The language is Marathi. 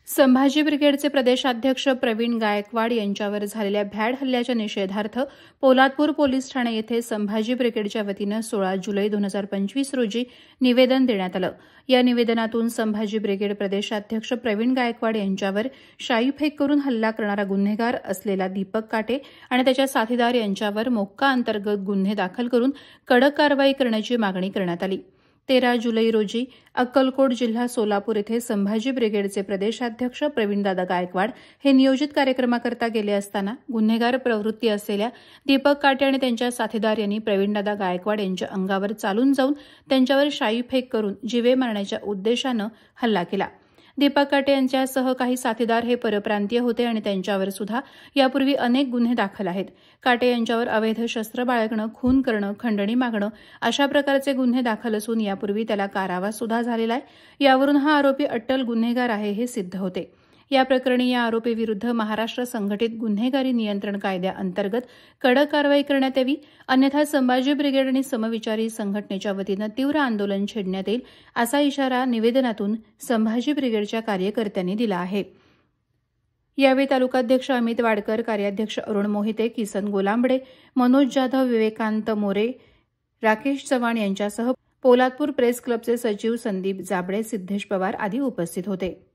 संभाजी ब्रिगेडचे प्रदेशाध्यक्ष प्रवीण गायकवाड यांच्यावर झालेल्या भ्याड हल्ल्याच्या निषेधार्थ पोलादपूर पोलीस ठाणे येथे संभाजी ब्रिगेडच्या वतीनं 16 जुलै 2025 रोजी निवेदन देण्यात आलं। या निवेदनातून संभाजी ब्रिगेड प्रदेशाध्यक्ष प्रवीण गायकवाड यांच्यावर शाईफेक करून हल्ला करणारा गुन्हेगार असलेला दीपक काटे आणि त्याच्या साथीदार यांच्यावर मोक्का अंतर्गत गुन्हे दाखल करून कडक कारवाई करण्याची मागणी करण्यात आली। 13 जुलै रोजी अक्कलकोट जिल्हा सोलापूर येथे संभाजी ब्रिगेडचे प्रदेशाध्यक्ष प्रवीणदादा गायकवाड हे नियोजित कार्यक्रमाकरता गेले असताना गुन्हेगार प्रवृत्ती असलेल्या दीपक काटे आणि त्यांच्या साथीदार यांनी प्रवीणदादा गायकवाड यांच्या अंगावर चालून जाऊन त्यांच्यावर शाईफेक करून जीवे मारण्याच्या उद्देशानं हल्ला केला। दीपक काटे यांच्यासह काही साथीदार हे परप्रांतीय होते आणि त्यांच्यावर सुद्धा यापूर्वी अनेक गुन्हे दाखल आहेत। काटे यांच्यावर अवैध शस्त्र बाळगणं, खून करणं, खंडणी मागणं अशा प्रकारचे गुन्हे दाखल असून यापूर्वी त्याला कारावास सुद्धा झालेला आहे। यावरून हा आरोपी अट्टल गुन्हेगार आहे हे सिद्ध होते। या प्रकरणी या आरोपीविरुद्ध महाराष्ट्र संघटित गुन्हेगारी नियंत्रण कायद्याअंतर्गत कडक कारवाई करण्यात यावी, अन्यथा संभाजी ब्रिगेड आणि समविचारी संघटनेच्या वतीनं तीव्र आंदोलन छेडण्यात येईल असा इशारा निवेदनातून संभाजी ब्रिगेडच्या कार्यकर्त्यांनी दिला आहे। यावेळी तालुकाध्यक्ष अमित वाडकर, कार्याध्यक्ष अरुण मोहिते, किसन गोलांबडे, मनोज जाधव, विवेकांत मोरे, राकेश चव्हाण यांच्यासह पोलादपूर प्रेस क्लबचे सचिव संदीप जाबळे, सिद्धेश पवार आदी उपस्थित होते।